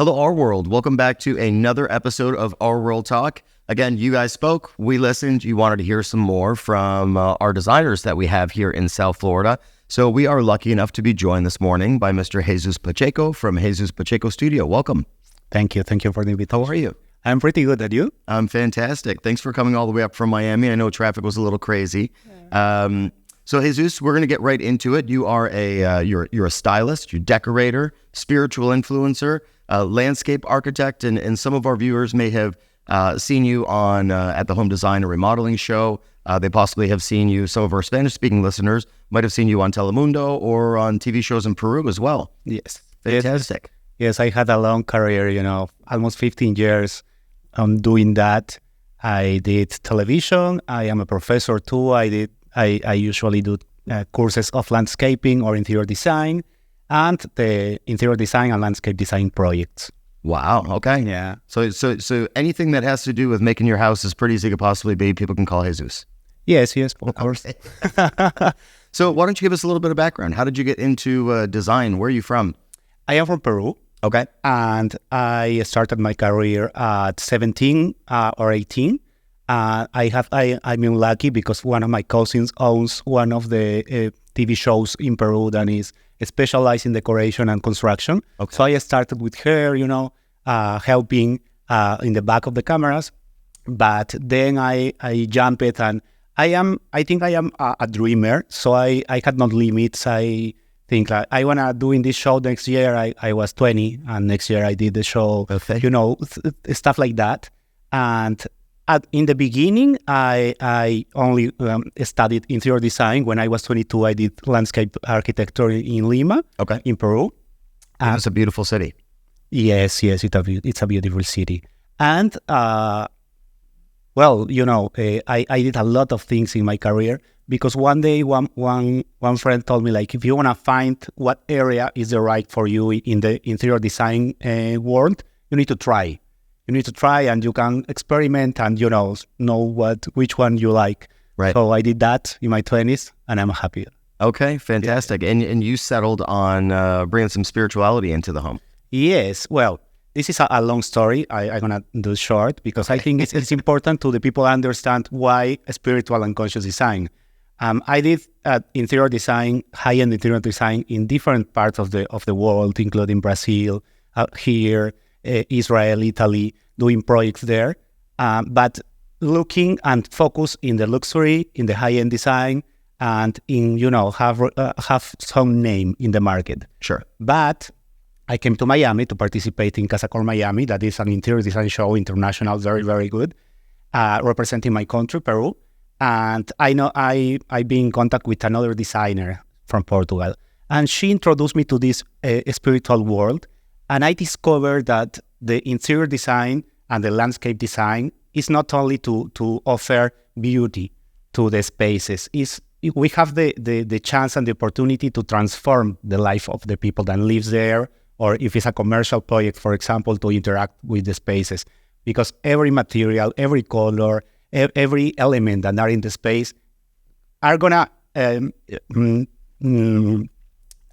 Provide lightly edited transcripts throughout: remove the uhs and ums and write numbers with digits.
Hello, RWorld. Welcome back to another episode of RWorld Talk. Again, you guys spoke, we listened, you wanted to hear some more from our designers that we have here in South Florida. So we are lucky enough to be joined this morning by Mr. Jesus Pacheco from Jesus Pacheco Studio. Welcome. Thank you. Thank you for the invitation. How are you? I'm pretty good. At you? I'm fantastic. Thanks for coming all the way up from Miami. I know traffic was a little crazy. So Jesus, we're going to get right into it. You are you're a stylist, you're a decorator, spiritual influencer, landscape architect, and some of our viewers may have seen you on at the Home Design and Remodeling Show. They possibly have seen you, some of our Spanish-speaking listeners might have seen you on Telemundo or on TV shows in Peru as well. Yes. Fantastic. Yes, I had a long career, almost 15 years doing that. I did television. I am a professor too. I usually do courses of landscaping or interior design and the interior design and landscape design projects. Wow. Okay. Yeah. So anything that has to do with making your house as pretty as it could possibly be, people can call Jesus. Yes, of course. So why don't you give us a little bit of background? How did you get into design? Where are you from? I am from Peru. Okay. And I started my career at 17 or 18. I'm lucky because one of my cousins owns one of the TV shows in Peru that is specialized in decoration and construction. Okay. So I started with her, helping in the back of the cameras. But then I jumped and I think I am a dreamer. So I had no limits. I think I want to do in this show next year. I was 20 and next year I did the show, Okay. Stuff like that. And in the beginning, I only studied interior design. When I was 22, I did landscape architecture in Lima, Okay. in Peru. It's a beautiful city. Yes, it's a beautiful city. And, I did a lot of things in my career because one day one friend told me, if you want to find what area is the right for you in the interior design world, you need to try. You need to try and you can experiment and, know which one you like. Right. So I did that in my 20s and I'm happy. Okay, fantastic. Yeah. And you settled on bringing some spirituality into the home. Yes. Well, this is a long story. I'm going to do short because I think it's important to the people understand why spiritual and conscious design. I did interior design, high-end interior design in different parts of the world, including Brazil, here, Israel, Italy, doing projects there. But looking and focus in the luxury, in the high-end design, and in, have some name in the market. Sure. But I came to Miami to participate in Casacor Miami. That is an interior design show, international, very, very good, representing my country, Peru. And I know I've been in contact with another designer from Portugal. And she introduced me to this spiritual world. And I discovered that the interior design and the landscape design is not only to offer beauty to the spaces. We have the chance and the opportunity to transform the life of the people that lives there, or if it's a commercial project, for example, to interact with the spaces. Because every material, every color, every element that are in the space are gonna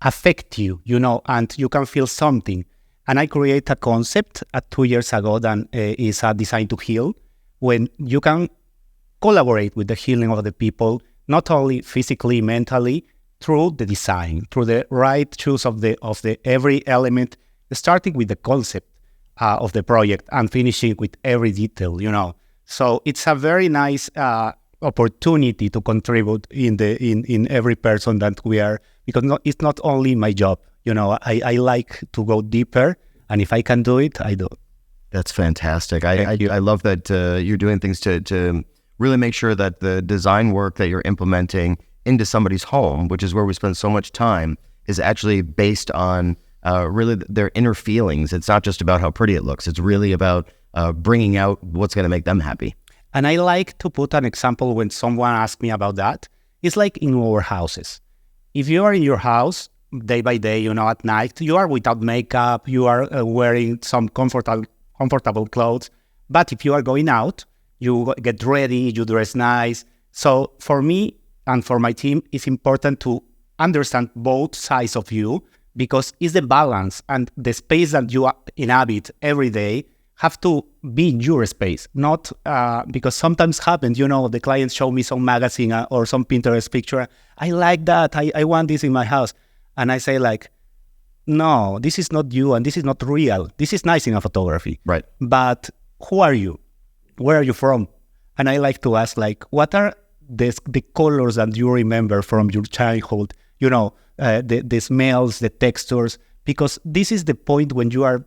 affect you, and you can feel something. And I create a concept 2 years ago that is a design to heal, when you can collaborate with the healing of the people, not only physically, mentally, through the design, through the right choice of the every element, starting with the concept of the project and finishing with every detail, So it's a very nice opportunity to contribute in every person that we are, because it's not only my job. I like to go deeper, and if I can do it, I do. That's fantastic. I love that you're doing things to really make sure that the design work that you're implementing into somebody's home, which is where we spend so much time, is actually based on really their inner feelings. It's not just about how pretty it looks. It's really about bringing out what's going to make them happy. And I like to put an example when someone asks me about that. It's like in our houses. If you are in your house, day by day, at night, you are without makeup, you are wearing some comfortable clothes. But if you are going out, you get ready, you dress nice. So for me and for my team, it's important to understand both sides of you, because it's the balance and the space that you inhabit every day have to be your space, not because sometimes happens, the clients show me some magazine or some Pinterest picture. I like that. I want this in my house. And I say like, no, this is not you and this is not real. This is nice in a photography. Right. But who are you? Where are you from? And I like to ask like, what are the colors that you remember from your childhood? The smells, the textures, because this is the point when you are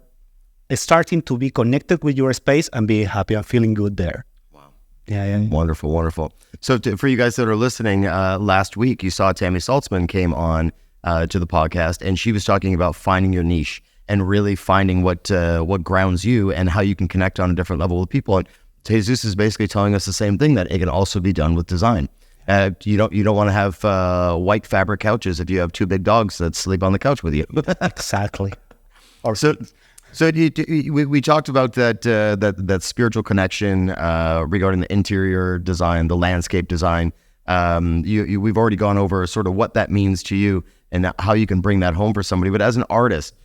starting to be connected with your space and be happy and feeling good there. Wow. Yeah. Wonderful, wonderful. So for you guys that are listening, last week you saw Tammy Saltzman came on to the podcast, and she was talking about finding your niche and really finding what grounds you and how you can connect on a different level with people. And Jesus is basically telling us the same thing, that it can also be done with design. You don't want to have white fabric couches if you have two big dogs that sleep on the couch with you. Exactly. So we talked about that spiritual connection regarding the interior design, the landscape design. We've already gone over sort of what that means to you and how you can bring that home for somebody. But as an artist,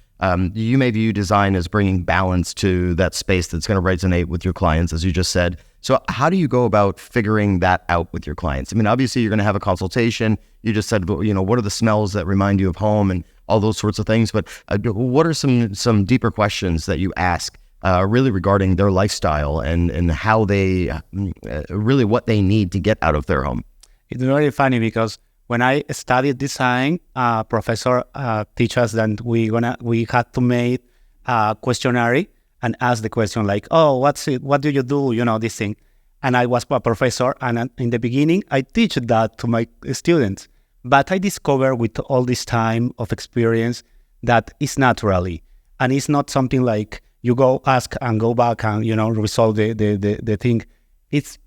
you may view design as bringing balance to that space that's going to resonate with your clients, as you just said. So how do you go about figuring that out with your clients? I mean, obviously you're going to have a consultation. You just said, what are the smells that remind you of home and all those sorts of things. But what are some deeper questions that you ask really regarding their lifestyle and how they really what they need to get out of their home? It's very funny because when I studied design, professor teach us that we had to make a questionnaire and ask the question like, oh, what's it? What do you do? This thing. And I was a professor, and in the beginning, I teach that to my students. But I discovered with all this time of experience that it's naturally, and it's not something like you go ask and go back and resolve the thing. It's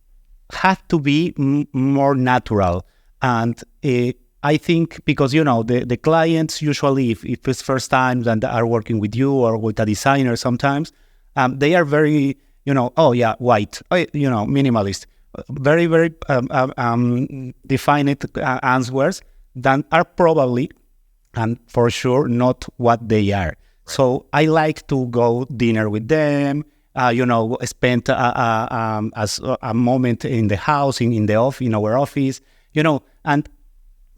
had to be more natural, and I think because the clients usually, if it's first time that are working with you or with a designer, sometimes they are very white, minimalist, very very defined answers that are probably and for sure not what they are. Right. So I like to go dinner with them. Spend as a moment in the house, in our office, and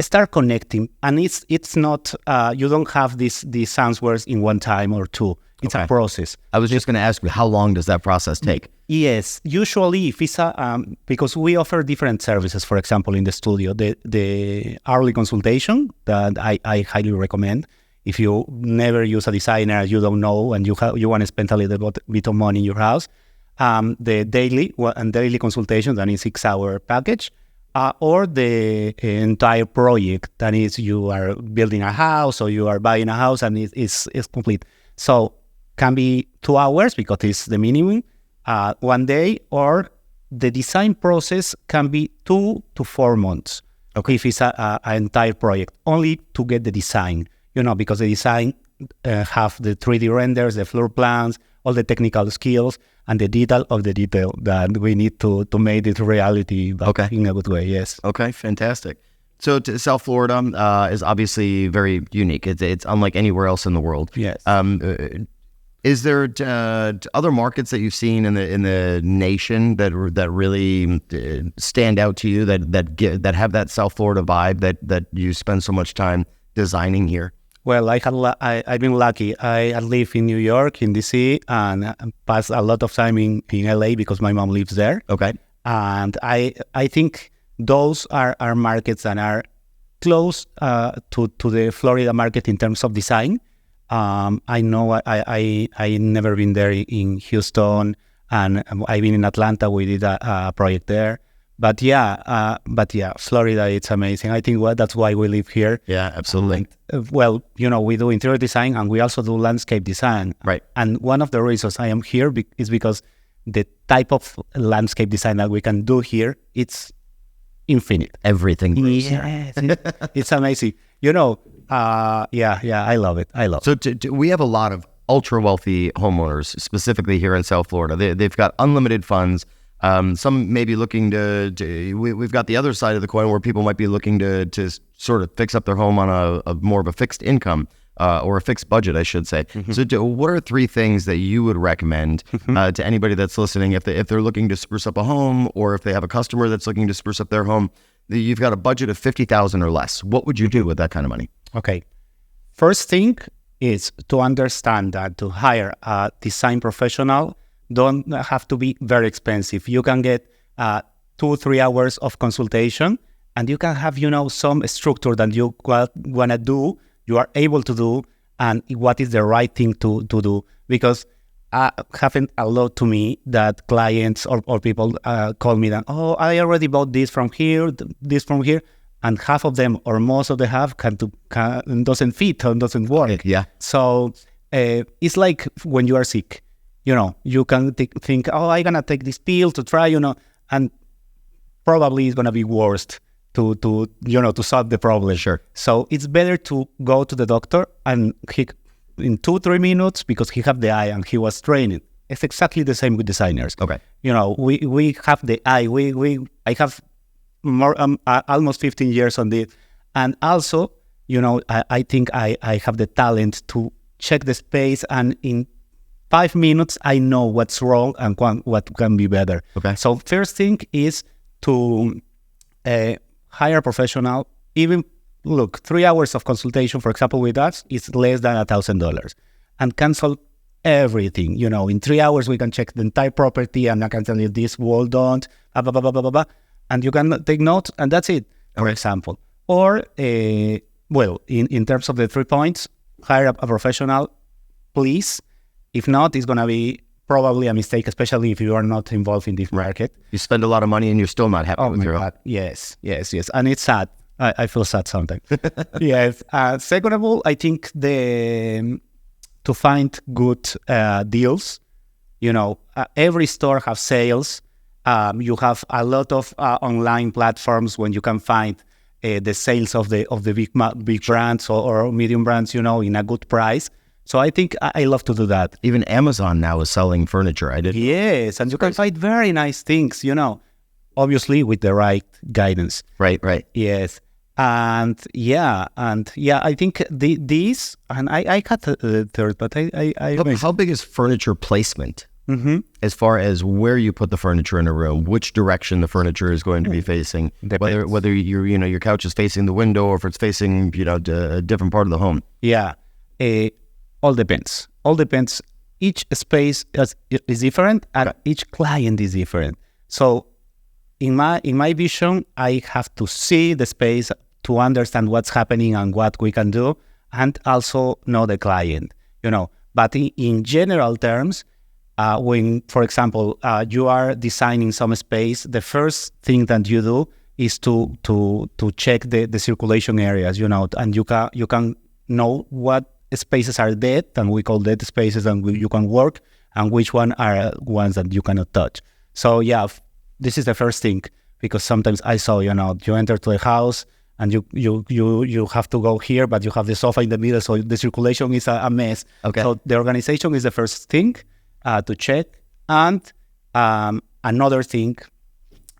start connecting. And it's not you don't have these answers in one time or two. It's a process. I was just going to ask you, how long does that process take? Yes, usually if it's because we offer different services. For example, in the studio, the early consultation that I highly recommend. If you never use a designer, you don't know, and you want to spend a little bit of money in your house, the daily consultation, that is 6-hour package, or the entire project, that is you are building a house or you are buying a house and it's complete. So can be 2 hours because it's the minimum, 1 day, or the design process can be 2 to 4 months. Okay. If it's an entire project, only to get the design. Because the design have the 3D renders, the floor plans, all the technical skills, and the detail of the detail that we need to make it reality in a good way, yes. Okay, fantastic. So South Florida is obviously very unique. It's unlike anywhere else in the world. Yes. Is there other markets that you've seen in the nation that really stand out to you, that have that South Florida vibe that you spend so much time designing here? Well, I've been lucky. I live in New York, in DC, and pass a lot of time in LA because my mom lives there. Okay. And I think those are markets that are close to the Florida market in terms of design. I know I never been there in Houston, and I've been in Atlanta. We did a project there. But yeah, Florida, it's amazing. I think that's why we live here. Yeah, absolutely. Well, we do interior design and we also do landscape design. Right. And one of the reasons I am here is because the type of landscape design that we can do here, it's infinite. Everything. Yes, it's amazing. I love it. So we have a lot of ultra wealthy homeowners, specifically here in South Florida. They've got unlimited funds. Some may be looking we've got the other side of the coin where people might be looking to sort of fix up their home on a more of a fixed income or a fixed budget, I should say. So what are 3 things that you would recommend to anybody that's listening if they're looking to spruce up a home, or if they have a customer that's looking to spruce up their home? You've got a budget of $50,000 or less. What would you do with that kind of money? Okay. First thing is to understand that to hire a design professional don't have to be very expensive. You can get 2-3 hours of consultation, and you can have, some structure that you want to do, you are able to do, and what is the right thing to do. Because happened a lot to me that clients or people call me that, oh, I already bought this from here, this from here, and half of them or most of the half doesn't fit or doesn't work. Yeah. So it's like when you are sick, you can think, oh, I'm gonna take this pill to try, and probably it's gonna be worse to solve the problem. Sure. So it's better to go to the doctor, and he in 2-3 minutes, because he have the eye and he was training. It's exactly the same with designers. Okay. We have the eye. I have more almost 15 years on this, and also I think I have the talent to check the space, and in 5 minutes I know what's wrong and what can be better. Okay. So first thing is to hire a professional. Even look, 3 hours of consultation, for example, with us is less than $1,000, and cancel everything. In 3 hours we can check the entire property, and I can tell you this wall don't, blah, blah, blah, blah, blah, blah, and you can take notes, and that's it, for example. Or, in terms of the 3 points, hire a professional, please. If not, it's going to be probably a mistake, especially if you are not involved in this market. You spend a lot of money and you're still not happy with your home. Yes. And it's sad. I feel sad sometimes. Yes. Second of all, I think to find good deals, every store has sales. You have a lot of online platforms when you can find the sales of the big brands or medium brands, in a good price. So I think I love to do that. Even Amazon now is selling furniture. Yes, and you can find very nice things, obviously with the right guidance. Right. Yes. I think these, and I got the third, but How big is furniture placement? As far as where you put the furniture in a room, which direction the furniture is going to be facing, whether your couch is facing the window or if it's facing a different part of the home. Yeah, all depends. Each space is different, and each client is different. So in my vision, I have to see the space to understand what's happening and what we can do, and also know the client. But in general terms, when, for example, you are designing some space, the first thing that you do is to check the circulation areas, and you can know what spaces are dead, and we call dead spaces, and you can work, and which one are ones that you cannot touch. So yeah, this is the first thing, because sometimes I saw, you enter to a house and you have to go here, but you have the sofa in the middle, so the circulation is a mess. Okay. So the organization is the first thing to check, and another thing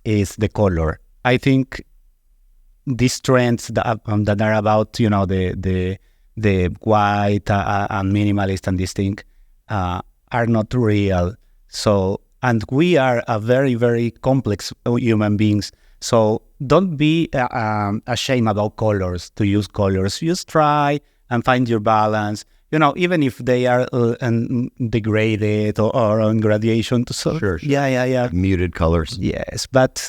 is the color. I think these trends that are about, the white and minimalist and this thing are not real. So, and we are a very, very complex human beings. So don't be ashamed about colors, to use colors. Just try and find your balance, even if they are degraded or on gradation. So, Sure. Yeah. Muted colors. Yes, but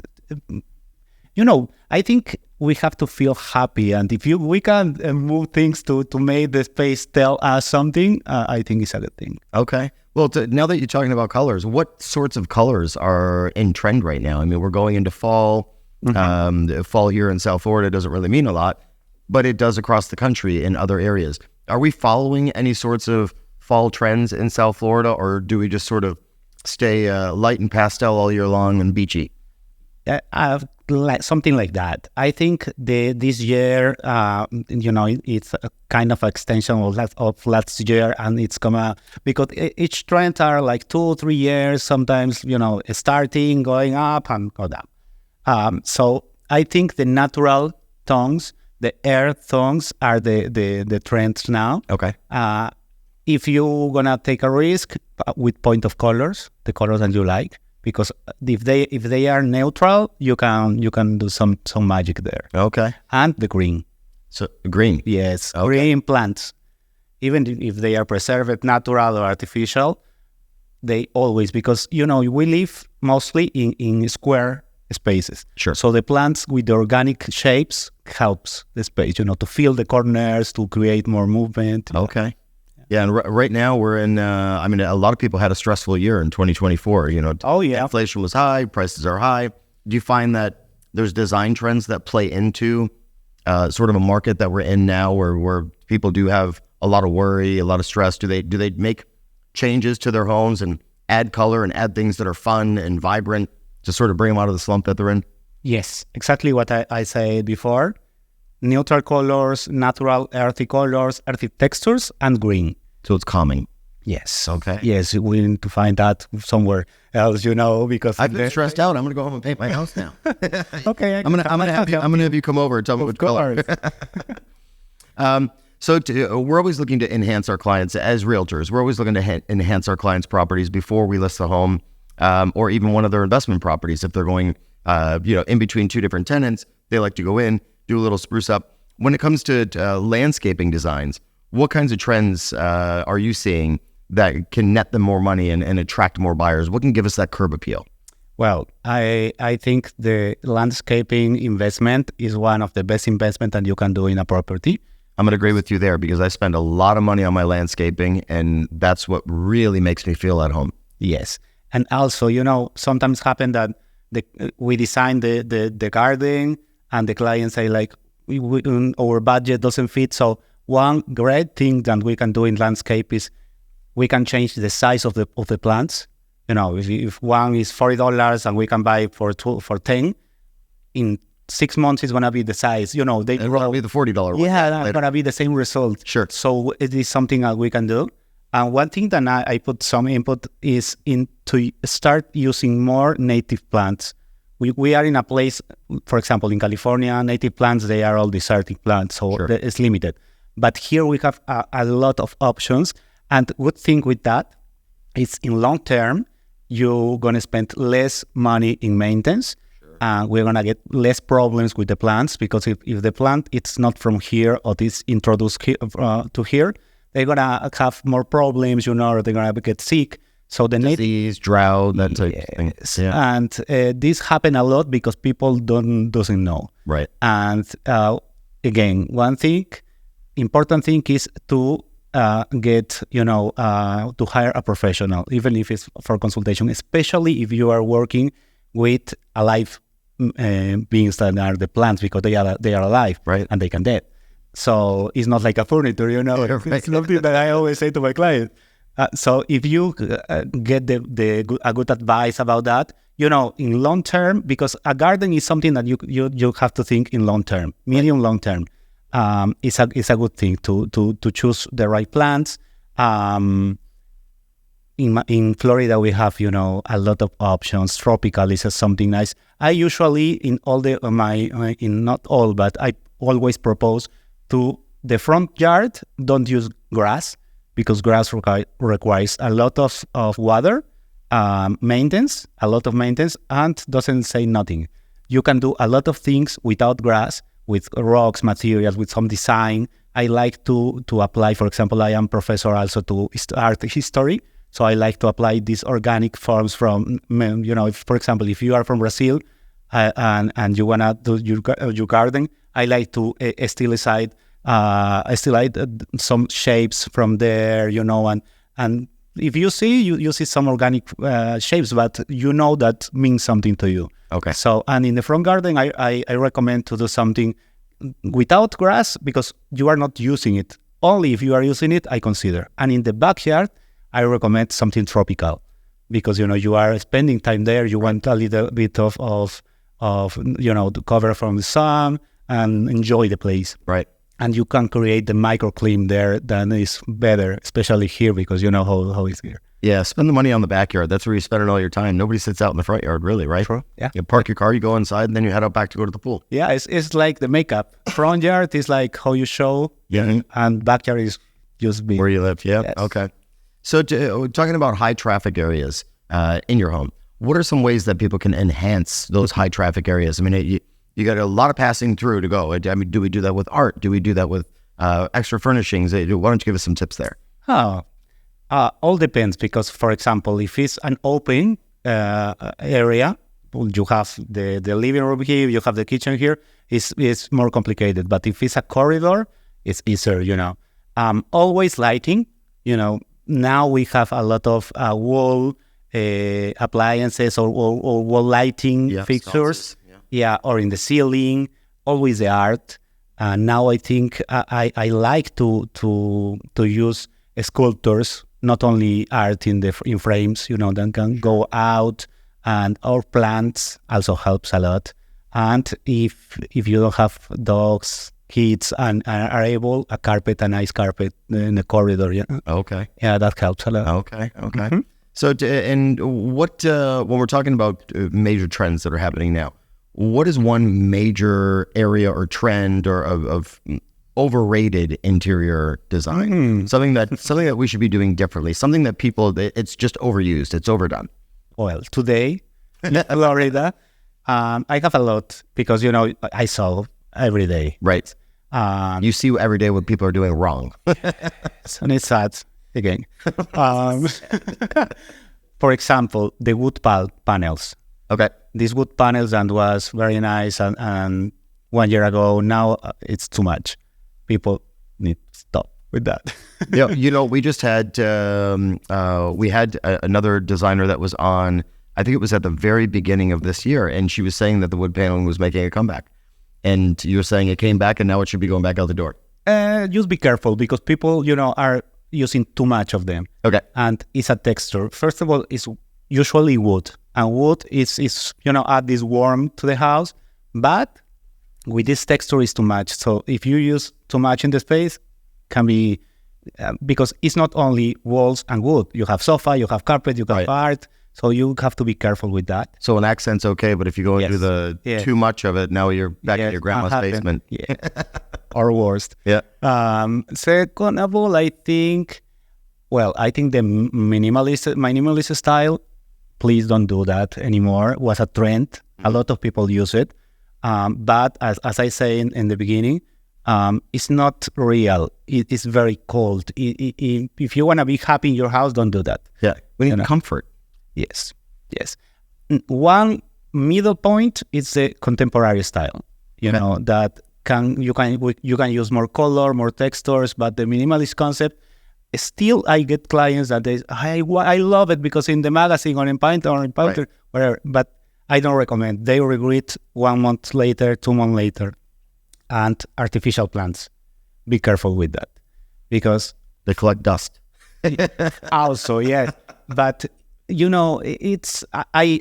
I think we have to feel happy, and if we can move things to make the space tell us something, I think it's a good thing. Okay. Well, now that you're talking about colors, what sorts of colors are in trend right now? I mean, we're going into fall. Fall here in South Florida doesn't really mean a lot, but it does across the country in other areas. Are we following any sorts of fall trends in South Florida, or do we just sort of stay light and pastel all year long and beachy? Something like that. I think this year, it's a kind of extension of last year, and it's because each trend are like 2-3 years, sometimes, starting, going up and go down. So I think the natural tones the earth tones are the trends now. Okay. If you're gonna take a risk with point of colors, the colors that you like, because if they are neutral, you can do some magic there. Okay. And the green. So green. Yes, Okay. green plants. Even if they are preserved, natural or artificial, they always, because we live mostly in square spaces. Sure. So the plants with the organic shapes helps the space, to fill the corners, to create more movement. Okay. Yeah, and right now we're in, a lot of people had a stressful year in 2024. Oh, yeah. Inflation was high, prices are high. Do you find that there's design trends that play into sort of a market that we're in now where people do have a lot of worry, a lot of stress? Do they make changes to their homes and add color and add things that are fun and vibrant to sort of bring them out of the slump that they're in? Yes, exactly what I said before. Neutral colors, natural earthy colors, earthy textures, and green. So it's calming. Yes. Okay. Yes, we need to find that somewhere else, because I've been stressed out. I'm going to go home and paint my house now. Okay. I'm gonna have you come over and tell me what color. So we're always looking to enhance our clients as realtors. We're always looking to enhance our clients' properties before we list the home, or even one of their investment properties. If they're going, in between two different tenants, they like to go in, do a little spruce up. When it comes to landscaping designs, what kinds of trends are you seeing that can net them more money and attract more buyers? What can give us that curb appeal? Well, I think the landscaping investment is one of the best investment that you can do in a property. I'm going to agree with you there because I spend a lot of money on my landscaping, and that's what really makes me feel at home. Yes. And also, sometimes happen that we design the garden and the client say like, our budget doesn't fit. So one great thing that we can do in landscape is we can change the size of the plants. If one is $40 and we can buy for 10, in 6 months it's gonna be the size. They grow. It'll be the $40 one. Yeah, that's gonna be the same result. Sure. So it is something that we can do. And one thing that I put some input is to start using more native plants. We are in a place, for example, in California, native plants, they are all desertic plants, so Sure. It's limited. But here we have a lot of options. And good thing with that is in long term, you're going to spend less money in maintenance. Sure. We're going to get less problems with the plants, because if the plant it's not from here or it's introduced to here, they're going to have more problems, or they're going to get sick. So the disease, drought, that type of thing. Yeah. And this happen a lot because people doesn't know. Right. And again, important thing is to get, to hire a professional, even if it's for consultation, especially if you are working with alive beings that are the plants, because they are alive, right, and they can dead. So it's not like a furniture, Right. It's something that I always say to my client. So if you get a good advice about that, in long term, because a garden is something that you have to think in long term, medium long term. It's a good thing to choose the right plants. In Florida we have a lot of options. Tropical is something nice. I usually in all in not all, but I always propose to the front yard don't use grass, because grass requires a lot of water, maintenance, and doesn't say nothing. You can do a lot of things without grass, with rocks, materials, with some design. I like to apply, for example, I am professor also to art history, so I like to apply these organic forms from, for example, if you are from Brazil and you want to do your garden, I like to stilize some shapes from there, and if you see some organic shapes, but that means something to you. Okay. So, and in the front garden, I recommend to do something without grass, because you are not using it. Only if you are using it, I consider. And in the backyard, I recommend something tropical, because you are spending time there. You want a little bit of to cover from the sun and enjoy the place. Right. And you can create the microclimate there that is better, especially here, because how it's here. Yeah, spend the money on the backyard. That's where you spend all your time. Nobody sits out in the front yard, really, right? True. Yeah. You park your car, you go inside, and then you head out back to go to the pool. Yeah, it's like the makeup. Front yard is like how you show, and backyard is just being Where you live, yeah. Yes. Okay. So talking about high traffic areas in your home, what are some ways that people can enhance those high traffic areas? I mean, you got a lot of passing through to go. I mean, do we do that with art? Do we do that with extra furnishings? Why don't you give us some tips there? Oh, all depends because, for example, if it's an open area, well, you have the living room here, you have the kitchen here, it's more complicated. But if it's a corridor, it's easier, Always lighting, Now we have a lot of wall appliances or wall lighting fixtures. Or in the ceiling, always the art. Now I think I like to use sculptures, not only art in frames, that can go out, and our plants also helps a lot. And if you don't have dogs, kids, and are able, a nice carpet in the corridor. Yeah. Okay. Yeah, that helps a lot. Okay. So, and what when we're talking about major trends that are happening now, what is one major area or trend or of overrated interior design? Something that we should be doing differently. Something that it's just overused. It's overdone. Well, today, in Florida, I have a lot because I saw every day. Right. You see every day what people are doing wrong. And it's sad again. For example, the wood panels. Okay. These wood panels and was very nice, and 1 year ago, now it's too much. People need to stop with that. We just had another designer that was on, I think it was at the very beginning of this year, and she was saying that the wood paneling was making a comeback. And you're saying it came back and now it should be going back out the door. Just be careful because people, are using too much of them. Okay. And it's a texture. First of all, it's usually wood. And wood is add this warmth to the house. But with this texture, is too much. So if you use too much in the space, can be, because it's not only walls and wood. You have sofa, you have carpet, you have art. So you have to be careful with that. So an accent's okay, but if you go into too much of it, now you're back in your grandma's basement. Yeah. Or worst. Yeah. Second of all, I think the minimalist style, please don't do that anymore. It was a trend. Mm-hmm. A lot of people use it. But as I say in the beginning, it's not real. It is very cold. If you want to be happy in your house, don't do that. Yeah. We need comfort. Yes. One middle point is the contemporary style. That you can use more color, more textures, but the minimalist concept. Still, I get clients that I love it because in the magazine or in Painter whatever. But I don't recommend. They regret 1 month later, 2 months later, and artificial plants. Be careful with that because they collect dust. Also, yes, but. It's I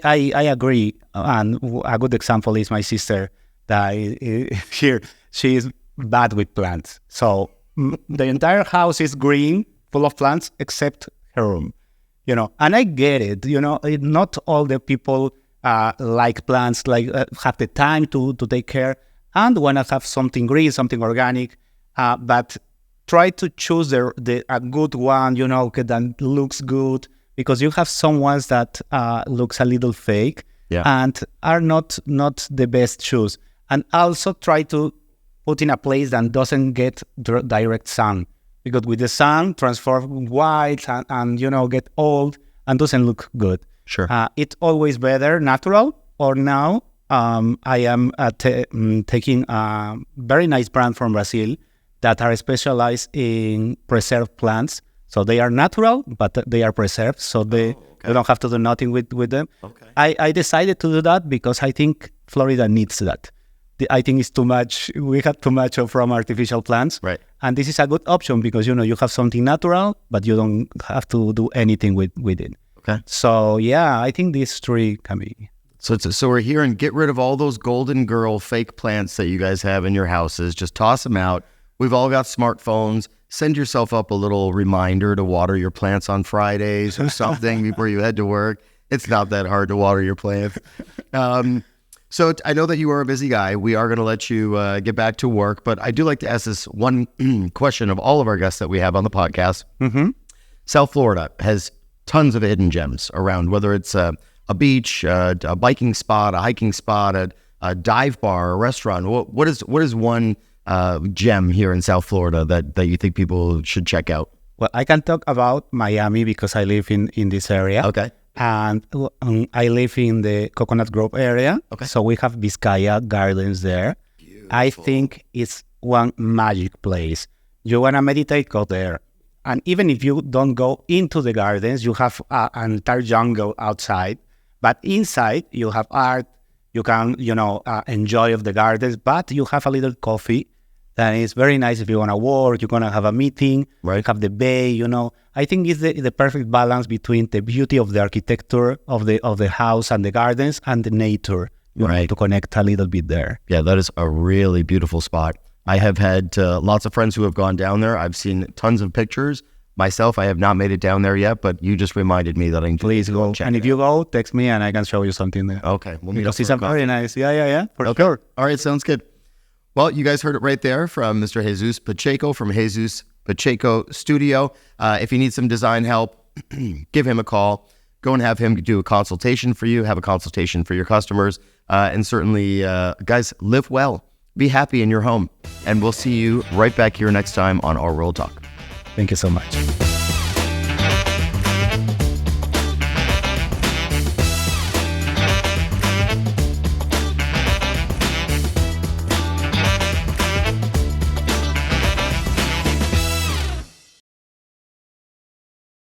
agree, and a good example is my sister that here she is bad with plants. So the entire house is green, full of plants, except her room. And I get it. Not all the people like plants, have the time to take care and want to have something green, something organic. But try to choose a good one. That looks good. Because you have some ones that looks a little fake and are not the best shoes. And also try to put in a place that doesn't get direct sun. Because with the sun, transform white and get old and doesn't look good. Sure. It's always better natural. Or now I am taking a very nice brand from Brazil that are specialized in preserved plants. So they are natural, but they are preserved, so you don't have to do nothing with them. Okay. I decided to do that because I think Florida needs that. I think it's too much. We have too much from artificial plants. Right. And this is a good option because, you have something natural, but you don't have to do anything with it. Okay. So, I think these three can be. So we're hearing get rid of all those golden girl fake plants that you guys have in your houses. Just toss them out. We've all got smartphones. send yourself up a little reminder to water your plants on Fridays or something before you head to work. It's not that hard to water your plants. So I know that you are a busy guy. We are going to let you get back to work, but I do like to ask this one question of all of our guests that we have on the podcast. South Florida has tons of hidden gems around, whether it's a beach, a biking spot, a hiking spot, a dive bar, a restaurant. What is one gem here in South Florida that you think people should check out? Well, I can talk about Miami because I live in this area. Okay. And I live in the Coconut Grove area. Okay. So we have Vizcaya Gardens there. Beautiful. I think it's one magic place. You want to meditate, go there. And even if you don't go into the gardens, you have an entire jungle outside. But inside, you have art. You can, enjoy of the gardens. But you have a little coffee that is very nice if you want to work. You're going to have a meeting. Right. You have the bay, I think it's the perfect balance between the beauty of the architecture of the house and the gardens and the nature. Right. To connect a little bit there. Yeah, that is a really beautiful spot. I have had lots of friends who have gone down there. I've seen tons of pictures. Myself, I have not made it down there yet, but you just reminded me that I can please go. And if you go, text me and I can show you something there. Okay. We'll meet because it's very nice. Yeah. For sure. All right, sounds good. Well, you guys heard it right there from Mr. Jesus Pacheco from Jesus Pacheco Studio. If you need some design help, give him a call. Go and have him do a consultation for you, have a consultation for your customers. And certainly, guys, live well. Be happy in your home. And we'll see you right back here next time on RWorld Talk. Thank you so much.